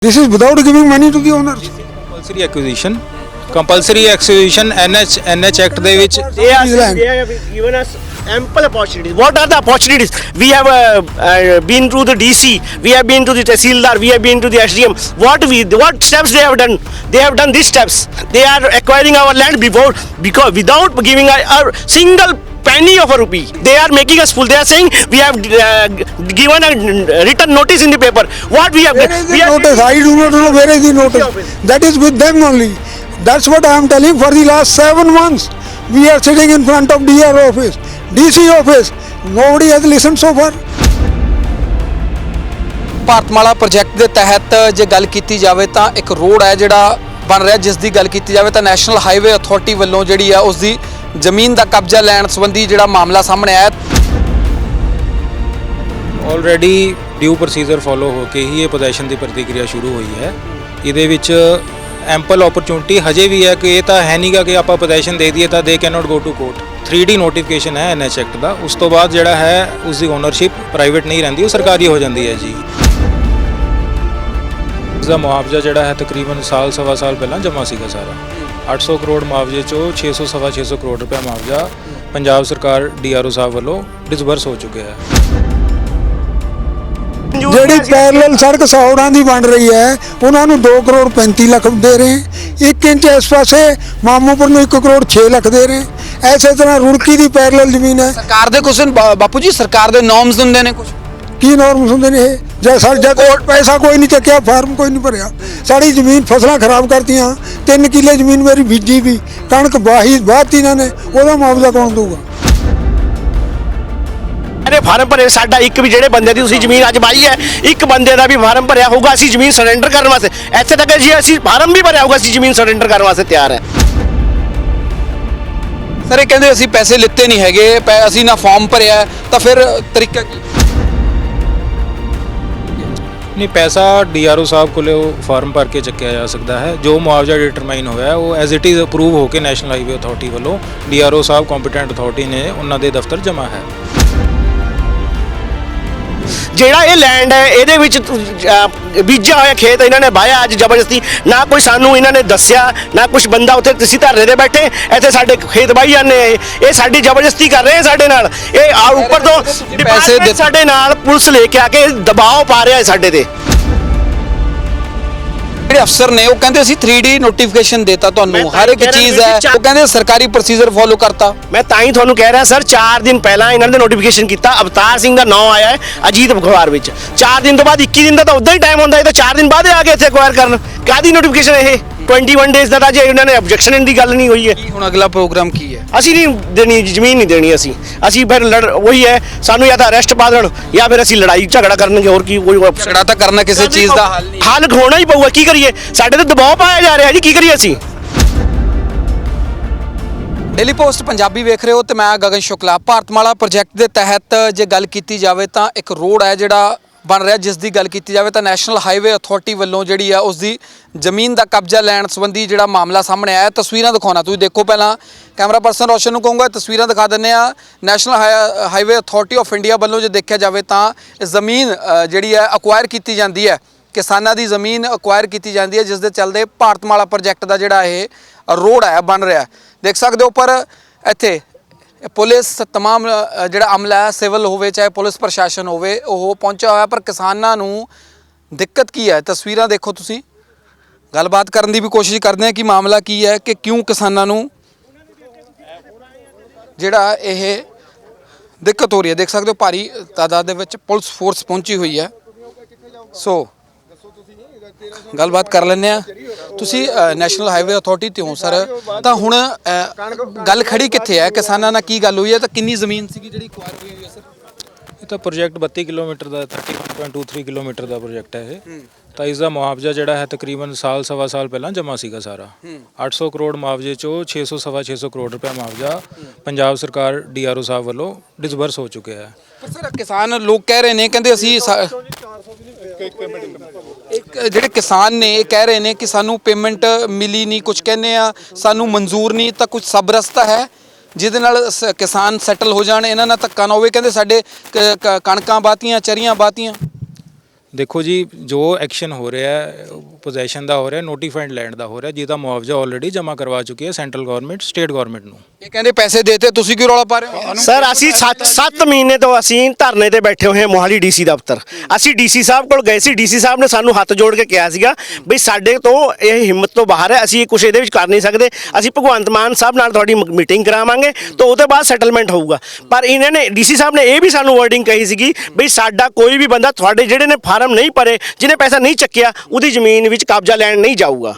This is without giving money to the owners. Compulsory acquisition NH Act ਦੇ ਵਿੱਚ They have given us ample opportunities. What are the opportunities? We have been to the DC, we have been to the Tehsildar, we have been to the SDM. What steps they have done? They have done these steps. They are acquiring our land because without giving a single penny of a rupee. They are making us fool. They are saying we have given a written notice in the paper. What we have? Where is the notice? I do not know where is the notice. That is with them only. That's what I am telling. For the last 7 months, we are sitting in front of DR office, DC office. Nobody has listened so far. Bharatmala project ਦੇ ਤਹਿਤ ਜੇ ਗੱਲ ਕੀਤੀ ਜਾਵੇ ਤਾਂ ਇੱਕ road ਹੈ ਜਿਹੜਾ ਬਣ ਰਿਹਾ, ਜਿਸ ਦੀ ਗੱਲ ਕੀਤੀ ਜਾਵੇ ਤਾਂ ਨੈਸ਼ਨਲ ਹਾਈਵੇ ਅਥਾਰਟੀ ਵੱਲੋਂ ਜਿਹੜੀ ਆ ਉਸ ਦੀ ਜ਼ਮੀਨ ਦਾ ਕਬਜ਼ਾ ਲੈਣ ਸੰਬੰਧੀ ਜਿਹੜਾ ਮਾਮਲਾ ਸਾਹਮਣੇ ਆਇਆ। ਆਲਰੇਡੀ ਡਿਊ ਪ੍ਰੋਸੀਜਰ ਫੋਲੋ ਹੋ ਕੇ ਹੀ ਇਹ ਪੋਜੈਸ਼ਨ ਦੀ ਪ੍ਰਤੀਕਿਰਿਆ ਸ਼ੁਰੂ ਹੋਈ ਹੈ। ਇਹਦੇ ਵਿੱਚ ਐਂਪਲ ਓਪਰਚੁਨਿਟੀ ਹਜੇ ਵੀ ਹੈ ਕਿ ਇਹ ਤਾਂ ਹੈ ਨਹੀਂਗਾ ਕਿ ਆਪਾਂ ਪੋਜੈਸ਼ਨ ਦੇ ਦਈਏ ਤਾਂ they can not go to court. 3D notification ਹੈ NH ਐਕਟ ਦਾ, ਉਸ ਤੋਂ ਬਾਅਦ ਜਿਹੜਾ ਹੈ ਉਸ ਦੀ ਓਨਰਸ਼ਿਪ ਪ੍ਰਾਈਵੇਟ ਨਹੀਂ ਰਹਿੰਦੀ, ਉਹ ਸਰਕਾਰੀ ਹੋ ਜਾਂਦੀ ਹੈ ਜੀ। ਇਸ ਦਾ ਮੁਆਵਜ਼ਾ ਜਿਹੜਾ ਹੈ ਤਕਰੀਬਨ ਸਵਾ ਸਾਲ ਪਹਿਲਾਂ ਜਮ੍ਹਾਂ ਸੀਗਾ ਸਾਰਾ। 800 ਕਰੋੜ ਮੁਆਵਜ਼ੇ ਚੋਂ 600 ਕਰੋੜ ਰੁਪਏ ਮੁਆਵਜ਼ਾ ਪੰਜਾਬ ਸਰਕਾਰ DRO ਸਾਹਿਬ ਵੱਲੋਂ ਡਿਸਬਰਸ ਹੋ ਚੁੱਕਿਆ ਹੈ। ਜਿਹੜੀ ਪੈਰਲਲ ਸੜਕ ਸੌੜਾਂ ਦੀ ਬਣ ਰਹੀ ਹੈ ਉਹਨਾਂ ਨੂੰ 2 ਕਰੋੜ 35 ਲੱਖ ਦੇ ਰਹੇ। 1 ਇੰਚ ਇਸ ਪਾਸੇ ਮਾਮੂਪੁਰ ਨੂੰ 1 ਕਰੋੜ 6 ਲੱਖ ਦੇ ਰਹੇ। ਐਸੇ ਤਰ੍ਹਾਂ ਰੁੜਕੀ ਦੀ ਪੈਰਲਲ ਜ਼ਮੀਨ ਹੈ। ਸਰਕਾਰ ਦੇ ਕੁਝ ਬਾਪੂ ਜੀ ਸਰਕਾਰ ਦੇ ਨੋਰਮਸ ਹੁੰਦੇ ਨੇ, ਕੁਝ ਕੀ ਨੋਰਮਸ ਹੁੰਦੇ ਨੇ ਇਹ? ਜਦ ਪੈਸਾ ਕੋਈ ਨਹੀਂ ਚੱਕਿਆ, ਫਾਰਮ ਕੋਈ ਨਹੀਂ ਭਰਿਆ, ਸਾਡੀ ਜ਼ਮੀਨ ਫਸਲਾਂ ਖਰਾਬ ਕਰਤੀਆਂ। 3 ਕਿੱਲੇ ਜ਼ਮੀਨ ਮੇਰੀ ਬੀਜੀ ਵੀ, ਕਣਕ ਵਾਹਤੀ ਇਹਨਾਂ ਨੇ, ਉਹਦਾ ਮੁਆਵਜ਼ਾ ਕੌਣ ਦਊਗਾ? ਅਰੇ ਫਾਰਮ ਭਰੇ ਸਾਡਾ ਇੱਕ ਵੀ ਜਿਹੜੇ ਬੰਦੇ ਦੀ ਤੁਸੀਂ ਜ਼ਮੀਨ ਅੱਜ ਬਾਈ ਹੈ, ਇੱਕ ਬੰਦੇ ਦਾ ਵੀ ਫਾਰਮ ਭਰਿਆ ਹੋਊਗਾ ਅਸੀਂ ਜ਼ਮੀਨ ਸਰੈਂਡਰ ਕਰਨ ਵਾਸਤੇ। ਇੱਥੇ ਤੱਕ ਜੀ ਅਸੀਂ ਫਾਰਮ ਵੀ ਭਰਿਆ ਹੋਊਗਾ ਅਸੀਂ ਜ਼ਮੀਨ ਸਰੈਂਡਰ ਕਰਨ ਵਾਸਤੇ ਤਿਆਰ ਹੈ। ਸਰ ਇਹ ਕਹਿੰਦੇ ਅਸੀਂ ਪੈਸੇ ਲਿੱਤੇ ਨਹੀਂ ਹੈਗੇ, ਅਸੀਂ ਨਾ ਫਾਰਮ ਭਰਿਆ, ਤਾਂ ਫਿਰ ਤਰੀਕਾ ਕੀ? ਨਹੀਂ, ਪੈਸਾ DRO ਸਾਹਿਬ ਕੋਲੇ ਉਹ ਫਾਰਮ ਭਰ ਕੇ ਚੱਕਿਆ ਜਾ ਸਕਦਾ ਹੈ। ਜੋ ਮੁਆਵਜ਼ਾ ਡਿਟਰਮਾਈਨ ਹੋਇਆ ਉਹ ਐਜ਼ ਇਟ ਇਜ਼ ਅਪਰੂਵ ਹੋ ਕੇ ਨੈਸ਼ਨਲ ਹਾਈਵੇ ਅਥਾਰਟੀ ਵੱਲੋਂ DRO ਸਾਹਿਬ ਕੰਪੀਟੈਂਟ ਅਥਾਰਟੀ ਨੇ ਉਹਨਾਂ ਦੇ ਦਫ਼ਤਰ ਜਮ੍ਹਾਂ ਹੈ। ਜਿਹੜਾ ਇਹ ਲੈਂਡ ਹੈ ਇਹਦੇ ਵਿੱਚ ਬੀਜਿਆ ਹੋਇਆ ਖੇਤ ਇਹਨਾਂ ਨੇ ਵਾਹਿਆ ਅੱਜ ਜ਼ਬਰਦਸਤੀ, ਨਾ ਕੋਈ ਸਾਨੂੰ ਇਹਨਾਂ ਨੇ ਦੱਸਿਆ, ਨਾ ਕੁਝ ਬੰਦਾ ਉੱਥੇ ਤੁਸੀਂ ਧਰਨੇ ਦੇ ਬੈਠੇ ਇੱਥੇ ਸਾਡੇ ਖੇਤ ਵਾਹੀ ਜਾਂਦੇ। ਇਹ ਸਾਡੀ ਜ਼ਬਰਦਸਤੀ ਕਰ ਰਹੇ ਸਾਡੇ ਨਾਲ। ਇਹ ਉੱਪਰ ਤੋਂ ਪੈਸੇ ਸਾਡੇ ਨਾਲ ਪੁਲਿਸ ਲੈ ਕੇ ਆ ਕੇ ਦਬਾਅ ਪਾ ਰਿਹਾ ਹੈ ਸਾਡੇ ਤੇ। ਜਿਹੜੇ ਅਫਸਰ ਨੇ ਉਹ ਕਹਿੰਦੇ ਅਸੀਂ 3D ਨੋਟੀਫਿਕੇਸ਼ਨ ਦੇਤਾ ਤੁਹਾਨੂੰ, ਹਰ ਇੱਕ ਚੀਜ਼ ਹੈ, ਉਹ ਕਹਿੰਦੇ ਸਰਕਾਰੀ ਪ੍ਰੋਸੀਜਰ ਫੋਲੋ ਕਰਤਾ। ਮੈਂ ਤਾਂ ਹੀ ਤੁਹਾਨੂੰ ਕਹਿ ਰਿਹਾ ਸਰ, 4 ਦਿਨ ਪਹਿਲਾਂ ਇਹਨਾਂ ਨੇ ਨੋਟੀਫਿਕੇਸ਼ਨ ਕੀਤਾ, ਅਵਤਾਰ ਸਿੰਘ ਦਾ ਨਾਮ ਆਇਆ ਹੈ ਅਜੀਤ ਅਖਬਾਰ ਵਿੱਚ। 4 ਦਿਨ ਤੋਂ ਬਾਅਦ 21 ਦਿਨ ਦਾ ਤਾਂ ਉਦਾਂ ਹੀ ਟਾਈਮ ਹੁੰਦਾ, ਇਹ ਤਾਂ 4 ਦਿਨ ਬਾਅਦ ਆ ਕੇ ਇੱਥੇ ਅਕਵਾਇਰ ਕਰਨ। ਕਾਹਦੀ ਨੋਟੀਫਿਕੇਸ਼ਨ ਇਹ 21 ਡੇਜ਼ ਦਾ ਤਾਂ ਜੇ ਇਹਨਾਂ ਨੇ ਆਬਜੈਕਸ਼ਨ ਦੀ ਗੱਲ ਨਹੀਂ ਹੋਈ ਹੈ। ਹੁਣ ਅਗਲਾ ਪ੍ਰੋਗਰਾਮ ਕੀ ਹੈ? ਅਸੀਂ ਨਹੀਂ ਦੇਣੀ ਜ਼ਮੀਨ, ਨਹੀਂ ਦੇਣੀ ਅਸੀਂ ਫਿਰ ਉਹੀ ਹੈ, ਸਾਨੂੰ ਜਾਂ ਤਾਂ ਅਰੈਸਟ ਪਾ ਦੇਣ ਜਾਂ ਫਿਰ ਅਸੀਂ ਲੜਾਈ ਝਗੜਾ ਕਰਨਗੇ। ਹੋਰ ਕੀ? ਕੋਈ ਝਗੜਾ ਤਾਂ ਕਰਨਾ ਕਿਸੇ ਚੀਜ਼ ਦਾ ਹੱਲ ਨਹੀਂ, ਹੱਲ ਹੋਣਾ ਹੀ ਪਊਗਾ। ਕੀ ਕਰੀਏ? ਸਾਡੇ ਤੇ ਦਬਾਅ ਪਾਇਆ ਜਾ ਰਿਹਾ ਜੀ, ਕੀ ਕਰੀਏ ਅਸੀਂ? ਡੇਲੀ ਪੋਸਟ ਪੰਜਾਬੀ ਵੇਖ ਰਹੇ ਹੋ ਤੇ ਮੈਂ ਗਗਨ ਸ਼ੁਕਲਾ। ਭਾਰਤਮਾਲਾ ਪ੍ਰੋਜੈਕਟ ਦੇ ਤਹਿਤ ਜੇ ਗੱਲ ਕੀਤੀ ਜਾਵੇ ਤਾਂ ਇੱਕ ਰੋਡ ਹੈ ਜਿਹੜਾ ਬਣ ਰਿਹਾ, ਜਿਸ ਦੀ ਗੱਲ ਕੀਤੀ ਜਾਵੇ ਤਾਂ ਨੈਸ਼ਨਲ ਹਾਈਵੇ ਅਥਾਰਟੀ ਵੱਲੋਂ ਜਿਹੜੀ ਆ ਉਸ ਦੀ ਜ਼ਮੀਨ ਦਾ ਕਬਜ਼ਾ ਲੈਣ ਸੰਬੰਧੀ ਜਿਹੜਾ ਮਾਮਲਾ ਸਾਹਮਣੇ ਆਇਆ। ਤਸਵੀਰਾਂ ਦਿਖਾਉਣਾ ਤੁਸੀਂ ਦੇਖੋ, ਪਹਿਲਾਂ ਕੈਮਰਾ ਪਰਸਨ ਰੋਸ਼ਨ ਨੂੰ ਕਹੂੰਗਾ ਤਸਵੀਰਾਂ ਦਿਖਾ ਦਿੰਦੇ ਆ। National highway authority of India ਵੱਲੋਂ ਜੇ ਦੇਖਿਆ ਜਾਵੇ ਤਾਂ ਇਹ ਜ਼ਮੀਨ ਜਿਹੜੀ ਹੈ ਅਕਵਾਇਰ ਕੀਤੀ ਜਾਂਦੀ ਹੈ, ਕਿਸਾਨਾਂ ਦੀ ਜ਼ਮੀਨ ਅਕਵਾਇਰ ਕੀਤੀ ਜਾਂਦੀ ਹੈ, ਜਿਸ ਦੇ ਚੱਲਦੇ ਭਾਰਤਮਾਲਾ ਪ੍ਰੋਜੈਕਟ ਦਾ ਜਿਹੜਾ ਇਹ ਰੋਡ ਹੈ ਬਣ ਰਿਹਾ। ਦੇਖ ਸਕਦੇ ਹੋ ਪਰ ਇੱਥੇ ਪੁਲਿਸ तमाम ਜਿਹੜਾ ਅਮਲਾ ਹੈ, ਸਿਵਲ ਹੋਵੇ ਚਾਹੇ ਪੁਲਿਸ ਪ੍ਰਸ਼ਾਸਨ ਹੋਵੇ, ਉਹ ਪਹੁੰਚਿਆ ਹੋਇਆ। ਪਰ ਕਿਸਾਨਾਂ ਨੂੰ ਦਿੱਕਤ ਕੀ ਹੈ? ਤਸਵੀਰਾਂ ਦੇਖੋ ਤੁਸੀਂ। ਗੱਲਬਾਤ ਕਰਨ ਦੀ ਵੀ ਕੋਸ਼ਿਸ਼ ਕਰਦੇ ਹਾਂ ਕਿ ਮਾਮਲਾ ਕੀ ਹੈ, ਕਿ ਕਿਉਂ ਕਿਸਾਨਾਂ ਨੂੰ ਜਿਹੜਾ ਇਹ ਦਿੱਕਤ ਹੋ ਰਹੀ ਹੈ। ਦੇਖ ਸਕਦੇ ਹੋ ਭਾਰੀ ਤਾਦਾਦ ਦੇ ਵਿੱਚ ਪੁਲਿਸ ਫੋਰਸ ਪਹੁੰਚੀ ਹੋਈ ਹੈ। ਸੋ ਗੱਲਬਾਤ ਕਰ ਲੈਂਦੇ ਆ। ਤੁਸੀਂ ਨੈਸ਼ਨਲ ਹਾਈਵੇ ਅਥਾਰਟੀ ਤੇ ਹੋ ਸਰ, ਤਾਂ ਹੁਣ ਗੱਲ ਖੜੀ ਕਿੱਥੇ ਹੈ? ਕਿਸਾਨਾਂ ਨਾਲ ਕੀ ਗੱਲ ਹੋਈ ਹੈ ਤਾਂ ਕਿੰਨੀ ਜ਼ਮੀਨ ਸੀਗੀ ਜਿਹੜੀ ਅਕਵਾਇਰ ਹੋਈ ਹੈ ਸਰ? ਇਹ ਤਾਂ ਪ੍ਰੋਜੈਕਟ 32 ਕਿਲੋਮੀਟਰ ਦਾ 31.23 ਕਿਲੋਮੀਟਰ ਦਾ ਪ੍ਰੋਜੈਕਟ ਹੈ ਇਹ। ਤਾਂ ਇਸ ਦਾ ਮੁਆਵਜ਼ਾ ਜਿਹੜਾ ਹੈ ਤਕਰੀਬਨ ਸਵਾ ਸਾਲ ਪਹਿਲਾਂ ਜਮ੍ਹਾਂ ਸੀਗਾ ਸਾਰਾ। 800 ਕਰੋੜ ਮੁਆਵਜ਼ੇ ਚੋਂ 600 ਕਰੋੜ ਰੁਪਏ ਮੁਆਵਜ਼ਾ ਪੰਜਾਬ ਸਰਕਾਰ DRO ਸਾਹਿਬ ਵੱਲੋਂ ਡਿਸਬਰਸ ਹੋ ਚੁੱਕਿਆ ਹੈ। ਪਰ ਸਰ ਕਿਸਾਨ ਲੋਕ ਕਹਿ ਰਹੇ ਨੇ, ਕਹਿੰਦੇ ਅਸੀਂ ਇੱਕ ਜਿਹੜੇ ਕਿਸਾਨ ਨੇ ਇਹ ਕਹਿ ਰਹੇ ਨੇ ਕਿ ਸਾਨੂੰ ਪੇਮੈਂਟ ਮਿਲੀ ਨਹੀਂ, ਕੁਝ ਕਹਿੰਦੇ ਆ ਸਾਨੂੰ ਮਨਜ਼ੂਰ ਨਹੀਂ, ਤਾਂ ਕੁਝ ਸਭ ਰਸਤਾ ਹੈ ਜਿਹਦੇ ਨਾਲ ਕਿਸਾਨ ਸੈਟਲ ਹੋ ਜਾਣ, ਇਹਨਾਂ ਨਾਲ ਧੱਕਾ ਨਾ ਹੋਵੇ। ਕਹਿੰਦੇ ਸਾਡੇ ਕਣਕਾਂ ਬਾਤੀਆਂ, ਚਰੀਆਂ ਬਾਤੀਆਂ। ਦੇਖੋ ਜੀ, ਜੋ ਐਕਸ਼ਨ ਹੋ ਰਿਹਾ ਹੈ ਪੋਜੈਸ਼ਨ ਦਾ ਹੋ ਰਿਹਾ, ਨੋਟੀਫਾਈਡ ਲੈਂਡ ਦਾ ਹੋ ਰਿਹਾ, ਜਿਹਦਾ ਮੁਆਵਜ਼ਾ ਆਲਰੇਡੀ ਜਮ੍ਹਾਂ ਕਰਵਾ ਚੁੱਕੀ ਹੈ ਸੈਂਟਰਲ ਗਵਰਨਮੈਂਟ ਸਟੇਟ ਗਵਰਨਮੈਂਟ ਨੂੰ। ਇਹ ਕਹਿੰਦੇ ਪੈਸੇ ਦੇਤੇ, ਤੁਸੀਂ ਕਿਉਂ ਰੌਲਾ ਪਾ ਰਹੇ ਹੋ? ਸਰ ਅਸੀਂ 7 ਮਹੀਨੇ ਤੋਂ ਅਸੀਂ ਧਰਨੇ ਤੇ ਬੈਠੇ ਹੋਏ ਹਾਂ ਮੋਹਾਲੀ ਡੀਸੀ ਦਫ਼ਤਰ। ਅਸੀਂ ਡੀਸੀ ਸਾਹਿਬ ਕੋਲ ਗਏ ਸੀ, ਡੀਸੀ ਸਾਹਿਬ ਨੇ ਸਾਨੂੰ ਹੱਥ ਜੋੜ ਕੇ ਕਿਹਾ ਸੀਗਾ ਬਈ ਸਾਡੇ ਤੋਂ ਇਹ ਹਿੰਮਤ ਤੋਂ ਬਾਹਰ ਹੈ, ਅਸੀਂ ਕੁਝ ਇਹਦੇ ਵਿੱਚ ਕਰ ਨਹੀਂ ਸਕਦੇ, ਅਸੀਂ ਭਗਵੰਤ ਮਾਨ ਸਾਹਿਬ ਨਾਲ ਤੁਹਾਡੀ ਮੀਟਿੰਗ ਕਰਾਵਾਂਗੇ ਤਾਂ ਉਹਦੇ ਬਾਅਦ ਸੈਟਲਮੈਂਟ ਹੋਊਗਾ। ਪਰ ਇਹਨਾਂ ਨੇ ਡੀਸੀ ਸਾਹਿਬ ਨੇ ਇਹ ਵੀ ਸਾਨੂੰ ਵਰਡਿੰਗ ਕਹੀ ਸੀਗੀ ਬਈ ਸਾਡਾ ਕੋਈ ਵੀ ਬੰਦਾ ਤੁਹਾਡੇ ਜਿਹੜੇ ਨੇ ਫਾਰਮ ਨਹੀਂ ਭਰੇ, ਜਿਹਨੇ ਪੈਸਾ ਨਹੀਂ ਚੱਕਿਆ, ਉਹਦੀ ਜ਼ਮੀਨ ਵਿੱਚ ਕਬਜ਼ਾ ਲੈਣ ਨਹੀਂ ਜਾਊਗਾ।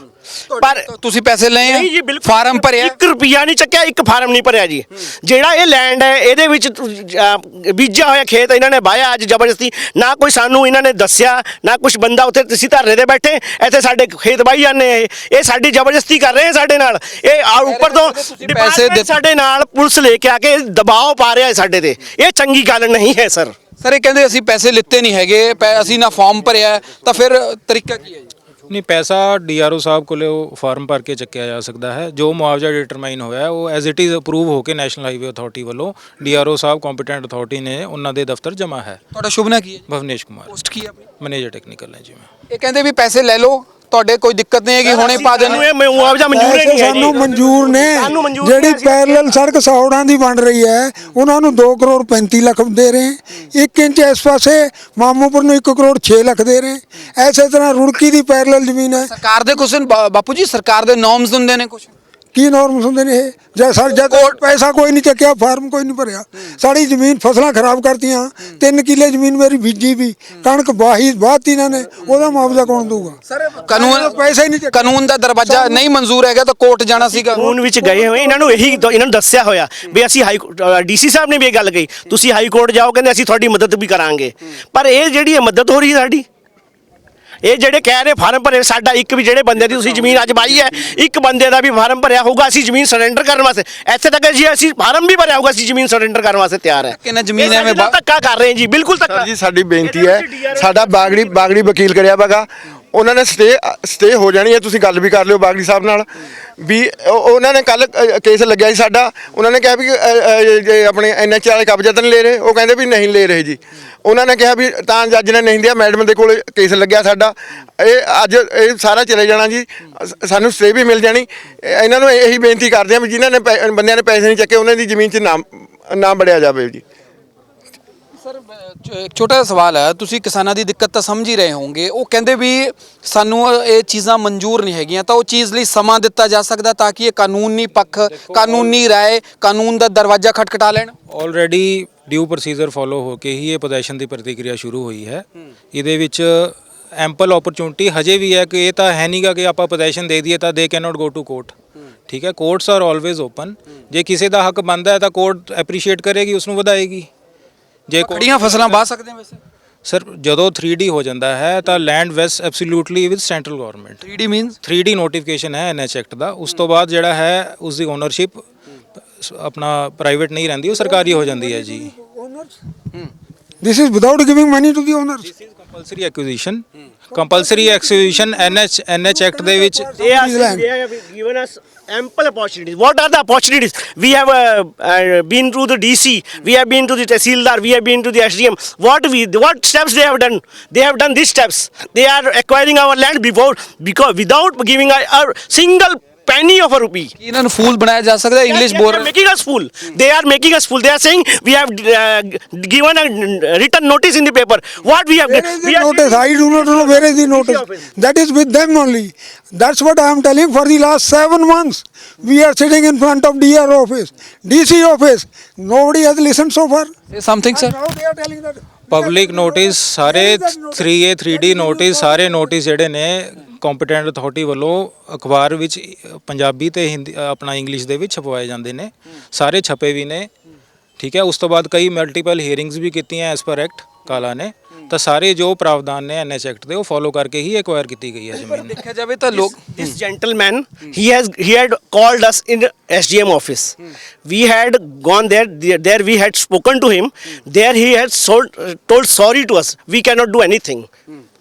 ਪਰ ਤੁਸੀਂ ਪੈਸੇ ਲਏ ਨਹੀਂ ਜੀ, ਆ, ਬਿਲਕੁਲ ਫਾਰਮ ਭਰਿਆ? 1 ਰੁਪਿਆ ਨਹੀਂ ਚੱਕਿਆ, 1 ਫਾਰਮ ਨਹੀਂ ਭਰਿਆ ਜੀ। ਜਿਹੜਾ ਇਹ ਲੈਂਡ ਹੈ ਇਹਦੇ ਵਿੱਚ ਬੀਜਿਆ ਹੋਇਆ ਖੇਤ ਇਹਨਾਂ ਨੇ ਵਾਹਿਆ ਅੱਜ ਜ਼ਬਰਦਸਤੀ, ਨਾ ਕੋਈ ਸਾਨੂੰ ਇਹਨਾਂ ਨੇ ਦੱਸਿਆ, ਨਾ ਕੁਝ ਬੰਦਾ ਉੱਥੇ ਤੁਸੀਂ ਧਰਨੇ ਤੇ ਬੈਠੇ ਇੱਥੇ ਸਾਡੇ ਖੇਤ ਵਾਹੀ ਜਾਂਦੇ ਇਹ ਸਾਡੀ ਜ਼ਬਰਦਸਤੀ ਕਰ ਰਹੇ ਸਾਡੇ ਨਾਲ। ਇਹ ਉੱਪਰ ਤੋਂ ਪੈਸੇ ਸਾਡੇ ਨਾਲ ਪੁਲਿਸ ਲੈ ਕੇ ਆ ਕੇ ਦਬਾਅ ਪਾ ਰਿਹਾ ਹੈ ਸਾਡੇ ਤੇ, ਇਹ ਚੰਗੀ ਗੱਲ ਨਹੀਂ ਹੈ ਸਰ। ਸਰ ਇਹ ਕਹਿੰਦੇ ਅਸੀਂ ਪੈਸੇ ਲਿੱਤੇ ਨਹੀਂ ਹੈਗੇ, ਅਸੀਂ ਨਾ ਫਾਰਮ ਭਰਿਆ, ਤਾਂ ਫਿਰ ਤਰੀਕਾ ਕੀ ਹੈ ਜੀ? ਨਹੀਂ, ਪੈਸਾ ਡੀਆਰਓ ਸਾਹਿਬ ਕੋਲੇ ਉਹ ਫਾਰਮ ਭਰ ਕੇ ਚੱਕਿਆ ਜਾ ਸਕਦਾ ਹੈ। ਜੋ ਮੁਆਵਜ਼ਾ ਡਿਟਰਮਾਈਨ ਹੋਇਆ ਉਹ ਐਜ਼ ਇਟ ਇਜ਼ ਅਪਰੂਵ ਹੋ ਕੇ ਨੈਸ਼ਨਲ ਹਾਈਵੇ ਅਥਾਰਟੀ ਵੱਲੋਂ ਡੀਆਰਓ ਸਾਹਿਬ ਕੰਪੀਟੈਂਟ ਅਥਾਰਟੀ ਨੇ ਉਹਨਾਂ ਦੇ ਦਫ਼ਤਰ ਜਮ੍ਹਾਂ ਹੈ। ਤੁਹਾਡਾ ਸ਼ੁਭ ਨਾਮ ਕੀ ਹੈ? ਭਵਨੇਸ਼ ਕੁਮਾਰ, ਪੋਸਟ ਕੀ ਹੈ ਆਪਣੀ? ਮੈਨੇਜਰ ਟੈਕਨੀਕਲ ਹੈ ਜੀ ਮੈਂ। ਇਹ ਕਹਿੰਦੇ ਵੀ ਪੈਸੇ ਲੈ ਲਓ, ਤੁਹਾਡੇ ਕੋਈ ਦਿੱਕਤ ਨਹੀਂ ਹੈਗੀ, ਹੁਣੇ ਪਾ ਦੇਣੇ। ਇਹ ਮੁਆਵਜ਼ਾ ਮਨਜ਼ੂਰ ਹੀ ਨਹੀਂ ਹੈ ਸਾਨੂੰ ਜੀ। ਮਨਜ਼ੂਰ ਨੇ। ਸਾਨੂੰ ਮਨਜ਼ੂਰ ਜਿਹੜੀ ਨਹੀਂ ਹੈ। ਪੈਰਲਲ ਸੜਕ ਸੌੜਾਂ ਦੀ ਬਣ ਰਹੀ ਹੈ ਉਹਨਾਂ ਨੂੰ 2 ਕਰੋੜ 35 ਲੱਖ ਦੇ ਰਹੇ, 1 ਇੰਚ ਇਸ ਪਾਸੇ ਮਾਮੂਪੁਰ ਨੂੰ 1 ਕਰੋੜ 6 ਲੱਖ ਦੇ ਰਹੇ। ਐਸੇ ਤਰ੍ਹਾਂ ਰੁੜਕੀ ਦੀ ਪੈਰਲਲ ਜ਼ਮੀਨ ਹੈ। ਸਰਕਾਰ ਦੇ ਕੁਛ ਬਾਪੂ ਜੀ, ਸਰਕਾਰ ਦੇ ਨੋਰਮਸ ਹੁੰਦੇ ਨੇ ਕੁਛ, ਕੀ ਨਾਰਮਸ ਹੁੰਦੇ ਨੇ ਇਹ? ਜਦ ਪੈਸਾ ਕੋਈ ਨਹੀਂ ਚੱਕਿਆ, ਫਾਰਮ ਕੋਈ ਨਹੀਂ ਭਰਿਆ, ਸਾਡੀ ਜ਼ਮੀਨ ਫਸਲਾਂ ਖਰਾਬ ਕਰਤੀਆਂ। 3 ਕਿੱਲੇ ਜ਼ਮੀਨ ਮੇਰੀ ਬੀਜੀ ਵੀ, ਕਣਕ ਵਾਹਤੀ ਇਹਨਾਂ ਨੇ, ਉਹਦਾ ਮੁਆਵਜ਼ਾ ਕੌਣ ਦਊਗਾ? ਕਾਨੂੰਨ ਪੈਸਾ ਹੀ ਨਹੀਂ ਚੱਕਿਆ। ਕਾਨੂੰਨ ਦਾ ਦਰਵਾਜ਼ਾ ਨਹੀਂ ਮਨਜ਼ੂਰ ਹੈਗਾ ਤਾਂ ਕੋਰਟ ਜਾਣਾ ਸੀਗਾ। ਕਾਨੂੰਨ ਵਿੱਚ ਗਏ ਹੋਏ ਇਹਨਾਂ ਨੂੰ ਦੱਸਿਆ ਹੋਇਆ ਵੀ ਅਸੀਂ ਡੀਸੀ ਸਾਹਿਬ ਨੇ ਵੀ ਇਹ ਗੱਲ ਕਹੀ, ਤੁਸੀਂ ਹਾਈ ਕੋਰਟ ਜਾਓ, ਕਹਿੰਦੇ ਅਸੀਂ ਤੁਹਾਡੀ ਮਦਦ ਵੀ ਕਰਾਂਗੇ। ਪਰ ਇਹ ਜਿਹੜੀ ਮਦਦ ਹੋ ਰਹੀ ਹੈ ਸਾਡੀ, ਇਹ ਜਿਹੜੇ ਕਹਿ ਰਹੇ ਫਾਰਮ ਭਰੇ, ਸਾਡਾ ਇੱਕ ਵੀ ਜਿਹੜੇ ਬੰਦੇ ਦੀ ਤੁਸੀਂ ਜ਼ਮੀਨ ਅੱਜ ਬਾਈ ਹੈ, ਇੱਕ ਬੰਦੇ ਦਾ ਵੀ ਫਾਰਮ ਭਰਿਆ ਹੋਊਗਾ, ਅਸੀਂ ਜ਼ਮੀਨ ਸਰੈਂਡਰ ਕਰਨ ਵਾਸਤੇ ਇੱਥੇ ਤੱਕ ਜੀ ਅਸੀਂ ਫਾਰਮ ਵੀ ਭਰਿਆ ਹੋਊਗਾ, ਅਸੀਂ ਜ਼ਮੀਨ ਸਰੈਂਡਰ ਕਰਨ ਵਾਸਤੇ ਤਿਆਰ ਹੈ। ਕਿੰਨਾ ਜ਼ਮੀਨ ਐਵੇਂ ਧੱਕਾ ਕਰ ਰਹੇ ਜੀ, ਬਿਲਕੁਲ ਧੱਕਾ ਜੀ। ਸਾਡੀ ਬੇਨਤੀ ਹੈ, ਸਾਡਾ ਬਾਗੜੀ ਵਕੀਲ ਕਰਿਆ ਵਾਗਾ, ਉਹਨਾਂ ਨੇ ਸਟੇ ਹੋ ਜਾਣੀ ਹੈ। ਤੁਸੀਂ ਗੱਲ ਵੀ ਕਰ ਲਿਓ ਬਾਗੜੀ ਸਾਹਿਬ ਨਾਲ ਵੀ ਉਹਨਾਂ ਨੇ ਕੱਲ ਕੇਸ ਲੱਗਿਆ ਸੀ ਸਾਡਾ, ਉਹਨਾਂ ਨੇ ਕਿਹਾ ਵੀ ਜੇ ਆਪਣੇ ਐਨਐਚ ਵਾਲੇ ਕਬਜ਼ਾ ਤਾਂ ਨਹੀਂ ਲੈ ਰਹੇ, ਉਹ ਕਹਿੰਦੇ ਵੀ ਨਹੀਂ ਲੈ ਰਹੇ ਜੀ। ਉਹਨਾਂ ਨੇ ਕਿਹਾ ਵੀ ਤਾਂ ਜੱਜ ਨੇ ਨਹੀਂ ਦਿਆ, ਮੈਡਮ ਦੇ ਕੋਲ ਕੇਸ ਲੱਗਿਆ ਸਾਡਾ, ਇਹ ਅੱਜ ਇਹ ਸਾਰਾ ਚਲੇ ਜਾਣਾ ਜੀ, ਸਾਨੂੰ ਸਟੇ ਵੀ ਮਿਲ ਜਾਣੀ। ਇਹਨਾਂ ਨੂੰ ਇਹੀ ਬੇਨਤੀ ਕਰਦੇ ਆ ਵੀ ਜਿਨ੍ਹਾਂ ਨੇ ਬੰਦਿਆਂ ਨੇ ਪੈਸੇ ਨਹੀਂ ਚੱਕੇ ਉਹਨਾਂ ਦੀ ਜ਼ਮੀਨ 'ਚ ਨਾਮ ਵੜਿਆ ਜਾਵੇ ਜੀ। ਸਰ ਇੱਕ ਛੋਟਾ ਜਿਹਾ ਸਵਾਲ ਹੈ, ਤੁਸੀਂ ਕਿਸਾਨਾਂ ਦੀ ਦਿੱਕਤ ਤਾਂ ਸਮਝ ਹੀ ਰਹੇ ਹੋਵੋਗੇ। ਉਹ ਕਹਿੰਦੇ ਵੀ ਸਾਨੂੰ ਇਹ ਚੀਜ਼ਾਂ ਮਨਜ਼ੂਰ ਨਹੀਂ ਹੈਗੀਆਂ, ਤਾਂ ਉਹ ਚੀਜ਼ ਲਈ ਸਮਾਂ ਦਿੱਤਾ ਜਾ ਸਕਦਾ ਤਾਂ ਕਿ ਇਹ ਕਾਨੂੰਨੀ ਪੱਖ, ਕਾਨੂੰਨੀ ਰਾਏ, ਕਾਨੂੰਨ ਦਾ ਦਰਵਾਜ਼ਾ ਖਟਖਟਾ ਲੈਣ। ਆਲਰੇਡੀ ਡਿਊ ਪ੍ਰੋਸੀਜਰ ਫੋਲੋ ਹੋ ਕੇ ਹੀ ਇਹ ਪੋਜੈਸ਼ਨ ਦੀ ਪ੍ਰਤੀਕਿਰਿਆ ਸ਼ੁਰੂ ਹੋਈ ਹੈ। ਇਹਦੇ ਵਿੱਚ ਐਂਪਲ ਓਪਰਚੁਨਿਟੀ ਹਜੇ ਵੀ ਹੈ ਕਿ ਇਹ ਤਾਂ ਹੈ ਨਹੀਂਗਾ ਕਿ ਆਪਾਂ ਪੋਜੈਸ਼ਨ ਦੇ ਦਈਏ ਤਾਂ they can not go to court. ਠੀਕ ਹੈ, ਕੋਰਟਸ ਆਰ ਆਲਵੇਜ਼ ਓਪਨ। ਜੇ ਕਿਸੇ ਦਾ ਹੱਕ ਬਣਦਾ ਹੈ ਤਾਂ ਕੋਰਟ ਐਪਰੀਸ਼ੀਏਟ ਕਰੇਗੀ, ਉਸ ਨੂੰ ਵਧਾਏਗੀ। ਜੇ ਖੜੀਆਂ ਫਸਲਾਂ ਵਾਹ ਸਕਦੇ ਹਾਂ ਵੈਸੇ ਸਰ, ਜਦੋਂ 3D ਹੋ ਜਾਂਦਾ ਹੈ ਤਾਂ ਲੈਂਡ ਵੈਸ absolutely with central government. 3D means 3D notification ਹੈ ਐਨਐਚ ਐਕਟ ਦਾ। ਉਸ ਤੋਂ ਬਾਅਦ ਜਿਹੜਾ ਹੈ ਉਸ ਦੀ ਓਨਰਸ਼ਿਪ ਆਪਣਾ ਪ੍ਰਾਈਵੇਟ ਨਹੀਂ ਰਹਿੰਦੀ, ਉਹ ਸਰਕਾਰੀ ਹੋ ਜਾਂਦੀ ਹੈ ਜੀ। This is without giving money to the owners. Compulsory acquisition NH act ਦੇ ਵਿੱਚ They have given us ample opportunities. What are the opportunities? We have been to the DC, we have been to the Tehsildar, we have been to the SDM. What steps they have done? They have done these steps. They are acquiring our land because without giving a single penny of a rupee. ਇਹਨਾਂ ਨੂੰ ਫੂਲ ਬਣਾਇਆ ਜਾ ਸਕਦਾ ਹੈ। English ਬੋਲ They are making us fool. They are making us fool. They are saying we have given a written notice in the paper. What we have Where is the notice? I do not know where is the notice. That is with them only. That's what I am telling. For the last 7 months, we are sitting in front of DR office, DC office. Nobody has listened so far. Say something, sir. Now they are telling that. Public notice ਸਾਰੇ 3A 3D notice ਸਾਰੇ notice ਜਿਹੜੇ ਨੇ competent authority ਵੱਲੋਂ ਅਖਬਾਰ ਵਿੱਚ ਪੰਜਾਬੀ ਤੇ ਹਿੰਦੀ ਆਪਣਾ English ਦੇ ਵਿੱਚ ਛਪਵਾਏ ਜਾਂਦੇ ਨੇ, ਸਾਰੇ ਛਪੇ ਵੀ ਨੇ। ਠੀਕ ਹੈ, ਉਸ ਤੋਂ ਬਾਅਦ ਕਈ ਮਲਟੀਪਲ ਹੀਅਰਿੰਗਸ ਵੀ ਕੀਤੀਆਂ ਐਸ ਪਰ ਐਕਟ ਕਾਲਾ ਨੇ, ਤਾਂ ਸਾਰੇ ਜੋ ਪ੍ਰਾਵਧਾਨ ਨੇ ਐਨਐਚ ਐਕਟ ਦੇ ਉਹ ਫੋਲੋ ਕਰਕੇ ਹੀ ਐਕਵਾਇਰ ਕੀਤੀ ਗਈ ਹੈ ਜ਼ਮੀਨ। ਦੇਖਿਆ ਜਾਵੇ ਤਾਂ ਲੋਕ This gentleman, he had called us in the SDM office. We had gone there. There we had spoken to him. There he had told sorry to us. We cannot do anything.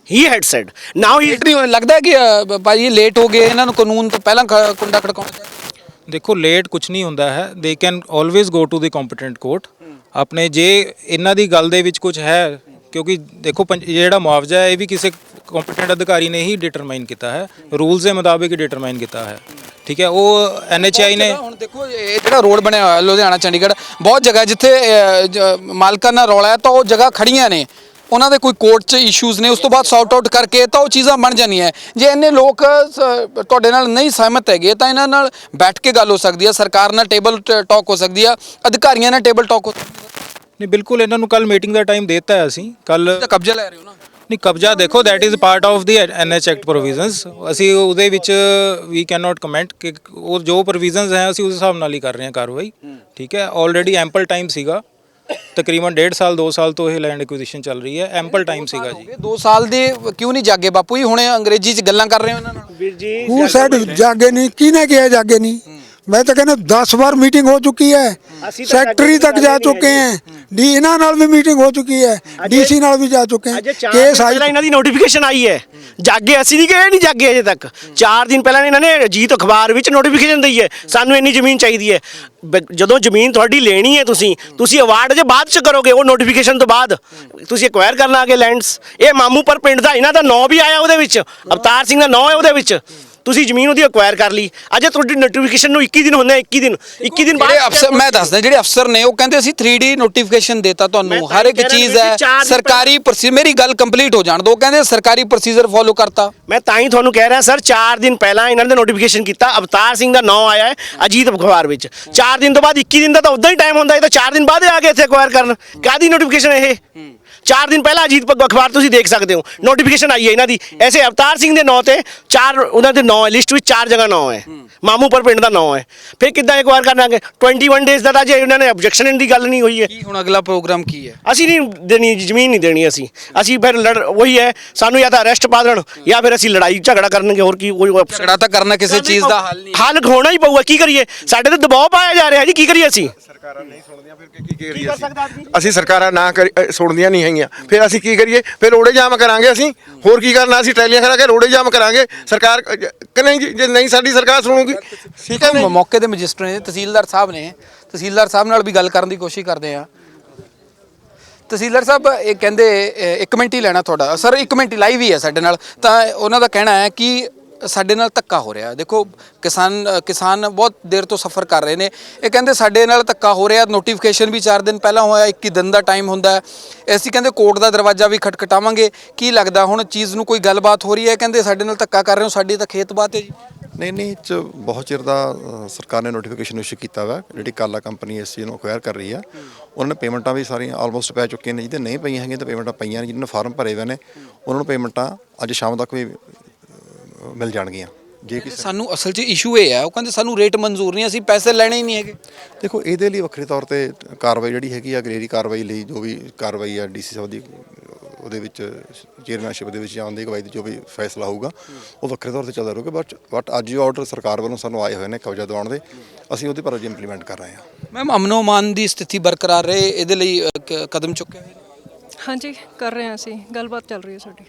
He had said. Now he. Late ਨਹੀਂ ਲੱਗਦਾ ਕਿ ਭਾਈ late ਹੋ ਗਏ, ਇਹਨਾਂ ਨੂੰ ਕਾਨੂੰਨ ਤੋਂ ਪਹਿਲਾਂ ਕੁੰਡਾ ਖੜਕਾਉਣਾ ਚਾਹੀਦਾ। ਦੇਖੋ, ਲੇਟ ਕੁਝ ਨਹੀਂ ਹੁੰਦਾ ਹੈ। They can always go to the competent court. ਆਪਣੇ ਜੇ ਇਹਨਾਂ ਦੀ ਗੱਲ ਦੇ ਵਿੱਚ ਕੁਝ ਹੈ ਕਿਉਂਕਿ ਦੇਖੋ ਜਿਹੜਾ ਮੁਆਵਜ਼ਾ ਹੈ ਇਹ ਵੀ ਕਿਸੇ ਕੰਪੀਟੈਂਟ ਅਧਿਕਾਰੀ ਨੇ ਹੀ ਡਿਟਰਮਾਈਨ ਕੀਤਾ ਹੈ, ਰੂਲਸ ਦੇ ਮੁਤਾਬਿਕ ਹੀ ਡਿਟਰਮਾਈਨ ਕੀਤਾ ਹੈ। ਠੀਕ ਹੈ, ਉਹ NHI ਨੇ ਹੁਣ ਦੇਖੋ ਇਹ ਜਿਹੜਾ ਰੋਡ ਬਣਿਆ ਹੋਇਆ ਲੁਧਿਆਣਾ ਚੰਡੀਗੜ੍ਹ, ਬਹੁਤ ਜਗ੍ਹਾ ਜਿੱਥੇ ਮਾਲਕਾਂ ਨਾਲ ਰੌਲਾ ਹੈ ਤਾਂ ਉਹ ਜਗ੍ਹਾ ਖੜੀਆਂ ਨੇ, ਉਹਨਾਂ ਦੇ ਕੋਈ ਕੋਰਟ 'ਚ ਇਸ਼ੂਜ਼ ਨੇ, ਉਸ ਤੋਂ ਬਾਅਦ ਸੌਟ ਆਊਟ ਕਰਕੇ ਤਾਂ ਉਹ ਚੀਜ਼ਾਂ ਬਣ ਜਾਂਦੀਆਂ। ਜੇ ਇੰਨੇ ਲੋਕ ਤੁਹਾਡੇ ਨਾਲ ਨਹੀਂ ਸਹਿਮਤ ਹੈਗੇ ਤਾਂ ਇਹਨਾਂ ਨਾਲ ਬੈਠ ਕੇ ਗੱਲ ਹੋ ਸਕਦੀ ਹੈ, ਸਰਕਾਰ ਨਾਲ ਟੇਬਲ ਟਾਕ ਹੋ ਸਕਦੀ ਆ, ਅਧਿਕਾਰੀਆਂ ਨਾਲ ਟੇਬਲ ਟਾਕ ਹੋ ਸਕਦੀ ਹੈ। ਨਹੀਂ, ਬਿਲਕੁਲ ਇਹਨਾਂ ਨੂੰ ਕੱਲ ਮੀਟਿੰਗ ਦਾ ਟਾਈਮ ਦੇ ਦਿੱਤਾ ਹੈ ਅਸੀਂ ਕੱਲ। ਤਾਂ ਕਬਜ਼ਾ ਲੈ ਰਹੇ ਹੋ ਨਾ? ਨਹੀਂ, ਕਬਜ਼ਾ ਦੇਖੋ that is part of the NH act provisions, ਅਸੀਂ ਉਹਦੇ ਵਿੱਚ ਵੀ ਕੈਨ ਨਾਟ ਕਮੈਂਟ ਕਿ ਉਹ ਜੋ ਪ੍ਰੋਵੀਜ਼ਨਸ ਹੈ ਅਸੀਂ ਉਸ ਹਿਸਾਬ ਨਾਲ ਹੀ ਕਰ ਰਹੇ ਹਾਂ ਕਾਰਵਾਈ। ਠੀਕ ਹੈ, ਆਲਰੇਡੀ ਐਂਪਲ ਟਾਈਮ ਸੀਗਾ, ਤਕਰੀਬਨ 1.5 ਸਾਲ 2 ਸਾਲ ਤੋਂ ਇਹ ਲੈਂਡ ਐਕੁਜੀਸ਼ਨ ਚੱਲ ਰਹੀ ਹੈ, ਐਂਪਲ ਟਾਈਮ ਸੀਗਾ ਜੀ। 2 ਸਾਲ ਦੇ ਕਿਉਂ ਨਹੀਂ ਜਾਗੇ ਬਾਪੂ ਜੀ? ਹੁਣੇ ਅੰਗਰੇਜ਼ੀ 'ਚ ਗੱਲਾਂ ਕਰ ਰਹੇ ਹੋ ਇਹਨਾਂ ਨਾਲ। ਵੀਰ ਜੀ हु सेड जागे नहीं, किने किया जागे नहीं? मैं तो कहना 10 बार मीटिंग हो चुकी है, ਅਸੀਂ ਤਾਂ सेक्रेटरी जागे तक नहीं जा है चुके जी। हैं, डी इन्हां नाल भी मीटिंग हो चुकी है, DC नाल भी जा चुके ਅਜੇ हैं। 4 ਦਿਨ केस ਪਹਿਲਾਂ आई ਇਹਨਾਂ ਦੀ ਨੋਟੀਫਿਕੇਸ਼ਨ ਆਈ ਹੈ, ਜਾਗੇ ਅਸੀਂ ਨਹੀਂ ਗਏ, ਨਹੀਂ ਜਾਗੇ ਅਜੇ ਤੱਕ। 4 ਦਿਨ ਪਹਿਲਾਂ ਇਹਨਾਂ ਨੇ ਅਜੀਤ ਅਖਬਾਰ ਵਿੱਚ ਨੋਟੀਫਿਕੇਸ਼ਨ ਦਈ ਹੈ ਸਾਨੂੰ ਇੰਨੀ ਜ਼ਮੀਨ ਚਾਹੀਦੀ ਹੈ। ਜਦੋਂ ਜ਼ਮੀਨ ਤੁਹਾਡੀ ਲੈਣੀ ਹੈ ਤੁਸੀਂ ਅਵਾਰਡ ਜੇ ਬਾਅਦ ਚ ਕਰੋਗੇ, ਉਹ ਨੋਟੀਫਿਕੇਸ਼ਨ ਤੋਂ ਬਾਅਦ ਤੁਸੀਂ ਐਕਵਾਇਰ ਕਰਨ ਆ ਗਏ ਲੈਂਡਸ। ਇਹ ਮਾਮੂਪੁਰ ਪਿੰਡ ਦਾ ਇਹਨਾਂ ਦਾ ਨਾਂ ਵੀ ਆਇਆ ਉਹਦੇ ਵਿੱਚ, ਅਵਤਾਰ ਸਿੰਘ ਦਾ ਨਾਂ ਹੈ ਉਹਦੇ ਵਿੱਚ। ਤੁਸੀਂ ਜ਼ਮੀਨ ਉਹਦੀ ਐਕਵਾਇਰ ਕਰ ਲਈ, ਅਜੇ ਤੁਹਾਡੀ ਨੋਟੀਫਿਕੇਸ਼ਨ ਨੂੰ 21 ਦਿਨ ਹੁੰਦੇ, 21 ਦਿਨ ਜਿਹੜੇ ਬਾਅਦ ਅਫਸਰ, ਮੈਂ ਦੱਸਦਾ ਜਿਹੜੇ ਅਫਸਰ ਨੇ ਉਹ ਕਹਿੰਦੇ ਅਸੀਂ 3D ਨੋਟੀਫਿਕੇਸ਼ਨ ਦੇਤਾ ਤੁਹਾਨੂੰ, ਮੈਂ ਤਾਂ ਹਰ ਇੱਕ ਕਹਿ ਰਿਹਾ ਚੀਜ਼ ਵੀ ਹੈ 4 ਦਿਨ ਸਰਕਾਰੀ ਪ੍ਰੋਸੀਜਰ। ਮੇਰੀ ਗੱਲ ਕੰਪਲੀਟ ਹੋ ਜਾਣ ਦਿਓ। ਕਹਿੰਦੇ ਸਰਕਾਰੀ ਪ੍ਰੋਸੀਜਰ ਫੋਲੋ ਕਰਤਾ। ਮੈਂ ਤਾਂ ਹੀ ਤੁਹਾਨੂੰ ਕਹਿ ਰਿਹਾ ਸਰ, 4 ਦਿਨ ਪਹਿਲਾਂ ਇਹਨਾਂ ਨੇ ਨੋਟੀਫਿਕੇਸ਼ਨ ਕੀਤਾ, ਅਵਤਾਰ ਸਿੰਘ ਦਾ ਨਾਮ ਆਇਆ ਹੈ ਅਜੀਤ ਅਖਬਾਰ ਵਿੱਚ। 4 ਦਿਨ ਤੋਂ ਬਾਅਦ 21 ਦਿਨ ਦਾ ਤਾਂ ਉਦਾਂ ਹੀ ਟਾਈਮ ਹੁੰਦਾ, ਇਹ ਤਾਂ 4 ਦਿਨ ਬਾਅਦ ਆ ਕੇ ਇੱਥੇ ਐਕਵਾਇਰ ਕਰਨ। ਕਾਹਦੀ ਨੋਟੀਫਿਕੇਸ਼ਨ ਇਹ? 4 ਦਿਨ ਪਹਿਲਾਂ ਅਜੀਤ ਅਖਬਾਰ ਤੁਸੀਂ ਦੇਖ ਸਕਦੇ ਹੋ, ਨੋਟੀਫਿਕੇਸ਼ਨ ਆਈ ਹੈ ਇਹਨਾਂ ਦੀ। ਐਸੇ ਅਵਤਾਰ ਸਿੰਘ ਦੇ ਨਾਂ ਤੇ 4 ਉਹਨਾਂ ਦੇ ਨਾਂ ਲਿਸਟ ਵਿੱਚ 4 ਜਗ੍ਹਾ ਨਾਂ ਹੈ, ਮਾਮੂਪੁਰ ਪਿੰਡ ਦਾ ਨਾਂ ਹੈ। ਫਿਰ ਕਿੱਦਾਂ ਐਕਵਾਇਰ ਕਰਨਾਂਗੇ? 21 ਡੇਜ਼ ਦਾ ਤਾਂ ਜੇ ਉਹਨਾਂ ਨੇ ਆਬਜੈਕਸ਼ਨ ਦੀ ਗੱਲ ਨਹੀਂ ਹੋਈ ਹੈ। ਕੀ ਹੁਣ ਅਗਲਾ ਪ੍ਰੋਗਰਾਮ ਕੀ ਹੈ? ਅਸੀਂ ਨਹੀਂ ਦੇਣੀ ਜ਼ਮੀਨ, ਨਹੀਂ ਦੇਣੀ ਅਸੀਂ ਫਿਰ ਉਹੀ ਹੈ, ਸਾਨੂੰ ਜਾਂ ਤਾਂ ਅਰੈਸਟ ਪਾ ਦੇਣ ਜਾਂ ਫਿਰ ਅਸੀਂ ਲੜਾਈ ਝਗੜਾ ਕਰਨਗੇ। ਹੋਰ ਕੀ? ਕੋਈ ਝਗੜਾ ਤਾਂ ਕਰਨਾ ਕਿਸੇ ਚੀਜ਼ ਦਾ ਹੱਲ ਨਹੀਂ। ਹੱਲ ਹੋਣਾ ਹੀ ਪਊਗਾ। ਕੀ ਕਰੀਏ? ਸਾਡੇ ਤੇ ਦਬਾਅ ਪਾਇਆ ਜਾ ਰਿਹਾ ਜੀ, ਕੀ ਕਰੀਏ ਅਸੀਂ? ਸਰਕਾਰਾਂ ਨਹੀਂ ਸੁਣਦੀਆਂ, ਫਿਰ ਕੀ ਕਰੀਏ ਅਸੀਂ? ਸਰਕਾਰਾਂ ਨਾ ਸੁਣਦੀਆਂ ਨਹੀਂ ਹੈਗੀਆਂ, ਫਿਰ ਅਸੀਂ ਕੀ ਕਰੀਏ? ਫਿਰ ਰੋੜੇ ਜਾਮ ਕਰਾਂਗੇ ਅਸੀਂ, ਹੋਰ ਕੀ ਕਰਨਾ? ਅਸੀਂ ਟਰੈਲੀਆਂ ਖੜਾ ਕੇ ਰੋੜੇ ਜਾਮ ਕਰਾਂਗੇ। ਸਰਕਾਰ ਕਿ ਨਹੀਂ ਜੀ, ਜੇ ਨਹੀਂ ਸਾਡੀ ਸਰਕਾਰ ਸੁਣੂਗੀ। ਠੀਕ ਹੈ, ਮੌਕੇ ਦੇ ਮਜਿਸਟਰ ਨੇ, ਤਹਿਸੀਲਦਾਰ ਸਾਹਿਬ ਨੇ, ਤਹਿਸੀਲਦਾਰ ਸਾਹਿਬ ਨਾਲ ਵੀ ਗੱਲ ਕਰਨ ਦੀ ਕੋਸ਼ਿਸ਼ ਕਰਦੇ ਆ। ਤਹਿਸੀਲਦਾਰ ਸਾਹਿਬ ਇਹ ਕਹਿੰਦੇ 1 ਮਿੰਟ ਹੀ ਲੈਣਾ ਤੁਹਾਡਾ ਸਰ, 1 ਮਿੰਟ ਹੀ ਲਾਈਵ ਹੀ ਹੈ ਸਾਡੇ ਨਾਲ। ਤਾਂ ਉਹਨਾਂ ਦਾ ਕਹਿਣਾ ਹੈ ਕਿ ਸਾਡੇ ਨਾਲ ਧੱਕਾ ਹੋ ਰਿਹਾ। ਦੇਖੋ ਕਿਸਾਨ ਬਹੁਤ ਦੇਰ ਤੋਂ ਸਫ਼ਰ ਕਰ ਰਹੇ ਨੇ, ਇਹ ਕਹਿੰਦੇ ਸਾਡੇ ਨਾਲ ਧੱਕਾ ਹੋ ਰਿਹਾ। ਨੋਟੀਫਿਕੇਸ਼ਨ ਵੀ 4 ਦਿਨ ਪਹਿਲਾਂ ਹੋਇਆ, 21 ਦਿਨ ਦਾ ਟਾਈਮ ਹੁੰਦਾ ਹੈ। ਅਸੀਂ ਕਹਿੰਦੇ ਕੋਰਟ ਦਾ ਦਰਵਾਜ਼ਾ ਵੀ ਖਟਖਟਾਵਾਂਗੇ। ਕੀ ਲੱਗਦਾ ਹੁਣ ਚੀਜ਼ ਨੂੰ ਕੋਈ ਗੱਲਬਾਤ ਹੋ ਰਹੀ ਹੈ? ਕਹਿੰਦੇ ਸਾਡੇ ਨਾਲ ਧੱਕਾ ਕਰ ਰਹੇ ਹੋ, ਸਾਡੀ ਤਾਂ ਖੇਤ ਬਾਤ ਹੈ ਜੀ। ਨਹੀਂ ਚ ਬਹੁਤ ਚਿਰ ਦਾ ਸਰਕਾਰ ਨੇ ਨੋਟੀਫਿਕੇਸ਼ਨ ਇਸ਼ੂ ਕੀਤਾ ਵਾ। ਜਿਹੜੀ ਕਾਲਾ ਕੰਪਨੀ ਇਸ ਚੀਜ਼ ਨੂੰ ਅਕਵਾਇਰ ਕਰ ਰਹੀ ਆ, ਉਹਨਾਂ ਨੇ ਪੇਮੈਂਟਾਂ ਵੀ ਸਾਰੀਆਂ ਆਲਮੋਸਟ ਪੈ ਚੁੱਕੀਆਂ ਨੇ। ਜਿਹਦੇ ਨਹੀਂ ਪਈਆਂ ਹੈਗੀਆਂ ਤਾਂ ਪੇਮੈਂਟਾਂ ਪਈਆਂ ਨੇ। ਜਿਹਨਾਂ ਨੇ ਫਾਰਮ ਭਰੇ ਹੋਏ ਨੇ ਉਹਨਾਂ ਨੂੰ ਪੇਮੈਂਟਾਂ ਅੱਜ ਸ਼ਾਮ ਤੱਕ ਵੀ ਮਿਲ ਜਾਣਗੀਆਂ। ਜੇ ਕਿਸੇ ਸਾਨੂੰ ਅਸਲ 'ਚ ਇਸ਼ੂ ਇਹ ਹੈ, ਉਹ ਕਹਿੰਦੇ ਸਾਨੂੰ ਰੇਟ ਮਨਜ਼ੂਰ ਨਹੀਂ, ਅਸੀਂ ਪੈਸੇ ਲੈਣੇ ਹੀ ਨਹੀਂ ਹੈਗੇ। ਦੇਖੋ ਇਹਦੇ ਲਈ ਵੱਖਰੇ ਤੌਰ ਤੇ ਕਾਰਵਾਈ ਜਿਹੜੀ ਹੈਗੀ ਆ, ਅਗਲੇਰੀ ਕਾਰਵਾਈ ਲਈ ਜੋ ਵੀ ਕਾਰਵਾਈ ਆ DC ਸਾਹਿਬ ਦੀ ਉਹਦੇ ਵਿੱਚ ਚੇਅਰਮੈਨਸ਼ਿਪ ਦੇ ਵਿੱਚ ਜਾਣ ਦੀ ਅਗਵਾਈ ਜੋ ਵੀ ਫੈਸਲਾ ਹੋਊਗਾ ਉਹ ਵੱਖਰੇ ਤੌਰ ਤੇ ਚੱਲਦਾ ਰਹੂਗਾ। ਬਟ ਅੱਜ ਜੋ ਆਰਡਰ ਸਰਕਾਰ ਵੱਲੋਂ ਸਾਨੂੰ ਆਏ ਹੋਏ ਨੇ ਕਬਜ਼ਾ ਦਿਵਾਉਣ ਦੇ, ਅਸੀਂ ਉਹਦੇ ਪਰ ਅੱਜ ਇੰਪਲੀਮੈਂਟ ਕਰ ਰਹੇ ਹਾਂ। ਮੈਮ ਅਮਨੋ ਮਾਨ ਦੀ ਸਥਿਤੀ ਬਰਕਰਾਰ ਰਹੇ, ਇਹਦੇ ਲਈ ਕਦਮ ਚੁੱਕੇ ਹੋਏ ਨੇ? ਹਾਂਜੀ ਕਰ ਰਹੇ ਹਾਂ, ਅਸੀਂ ਗੱਲਬਾਤ ਚੱਲ ਰਹੀ ਹੈ ਸਾਡੀ।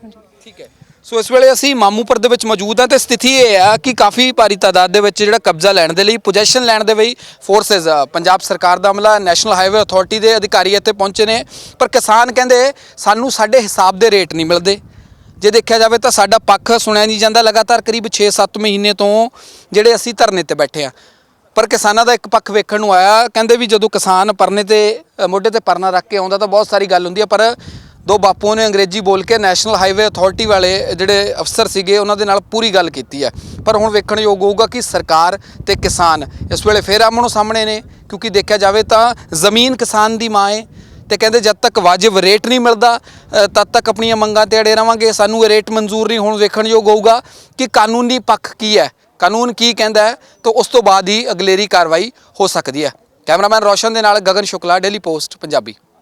ਹਾਂਜੀ ਠੀਕ ਹੈ। ਸੋ ਇਸ ਵੇਲੇ ਅਸੀਂ ਮਾਮੂਪੁਰ ਦੇ ਵਿੱਚ ਮੌਜੂਦ ਹਾਂ ਤੇ ਸਥਿਤੀ ਇਹ ਆ ਕਿ ਕਾਫੀ ਭਾਰੀ ਤਾਦਾਦ ਦੇ ਵਿੱਚ ਜਿਹੜਾ ਕਬਜ਼ਾ ਲੈਣ ਦੇ ਲਈ, ਪੋਜੈਸ਼ਨ ਲੈਣ ਦੇ ਲਈ ਫੋਰਸਸ, ਪੰਜਾਬ ਸਰਕਾਰ ਦਾ ਅਮਲਾ, ਨੈਸ਼ਨਲ ਹਾਈਵੇ ਅਥਾਰਟੀ ਦੇ ਅਧਿਕਾਰੀ ਇੱਥੇ ਪਹੁੰਚੇ ਨੇ। ਪਰ ਕਿਸਾਨ ਕਹਿੰਦੇ ਸਾਨੂੰ ਸਾਡੇ ਹਿਸਾਬ ਦੇ ਰੇਟ ਨਹੀਂ ਮਿਲਦੇ। ਜੇ ਦੇਖਿਆ ਜਾਵੇ ਤਾਂ ਸਾਡਾ ਪੱਖ ਸੁਣਿਆ ਨਹੀਂ ਜਾਂਦਾ। ਲਗਾਤਾਰ ਕਰੀਬ 6-7 ਮਹੀਨੇ ਤੋਂ ਜਿਹੜੇ ਅਸੀਂ ਧਰਨੇ ਤੇ ਬੈਠੇ ਹਾਂ, ਪਰ ਕਿਸਾਨਾਂ ਦਾ ਇੱਕ ਪੱਖ ਵੇਖਣ ਨੂੰ ਆਇਆ। ਕਹਿੰਦੇ ਵੀ ਜਦੋਂ ਕਿਸਾਨ ਪਰਨੇ ਤੇ ਮੋਢੇ ਤੇ ਪਰਨਾ ਰੱਖ ਕੇ ਆਉਂਦਾ ਤਾਂ ਬਹੁਤ ਸਾਰੀ ਗੱਲ ਹੁੰਦੀ ਹੈ, ਪਰ ਦੋ ਬਾਪੂਆਂ ਨੇ ਅੰਗਰੇਜ਼ੀ ਬੋਲ ਕੇ ਨੈਸ਼ਨਲ ਹਾਈਵੇ ਅਥਾਰਟੀ ਵਾਲੇ ਜਿਹੜੇ ਅਫਸਰ ਸੀਗੇ ਉਹਨਾਂ ਦੇ ਨਾਲ ਪੂਰੀ ਗੱਲ ਕੀਤੀ ਹੈ। ਪਰ ਹੁਣ ਵੇਖਣਯੋਗ ਹੋਊਗਾ ਕਿ ਸਰਕਾਰ ਤੇ ਕਿਸਾਨ ਇਸ ਵੇਲੇ ਫੇਰ ਆਮਣੋ ਸਾਹਮਣੇ ਨੇ, ਕਿਉਂਕਿ ਦੇਖਿਆ ਜਾਵੇ ਤਾਂ ਜ਼ਮੀਨ ਕਿਸਾਨ ਦੀ ਮਾਂ ਹੈ ਤੇ ਕਹਿੰਦੇ ਜਦ ਤੱਕ ਵਾਜਿਬ ਰੇਟ ਨਹੀਂ ਮਿਲਦਾ ਤਦ ਤੱਕ ਆਪਣੀਆਂ ਮੰਗਾਂ ਤੇ ਅੜੇ ਰਵਾਂਗੇ, ਸਾਨੂੰ ਇਹ ਰੇਟ ਮਨਜ਼ੂਰ ਨਹੀਂ। ਹੁਣ ਵੇਖਣਯੋਗ ਹੋਊਗਾ ਕਿ ਕਾਨੂੰਨੀ ਪੱਖ ਕੀ ਹੈ, ਕਾਨੂੰਨ ਕੀ ਕਹਿੰਦਾ ਹੈ, ਤਾਂ ਉਸ ਤੋਂ ਬਾਅਦ ਹੀ ਅਗਲੇਰੀ ਕਾਰਵਾਈ ਹੋ ਸਕਦੀ ਹੈ। ਕੈਮਰਾਮੈਨ ਰੋਸ਼ਨ ਦੇ ਨਾਲ ਗਗਨ ਸ਼ੁਕਲਾ, ਡੇਲੀ ਪੋਸਟ ਪੰਜਾਬੀ।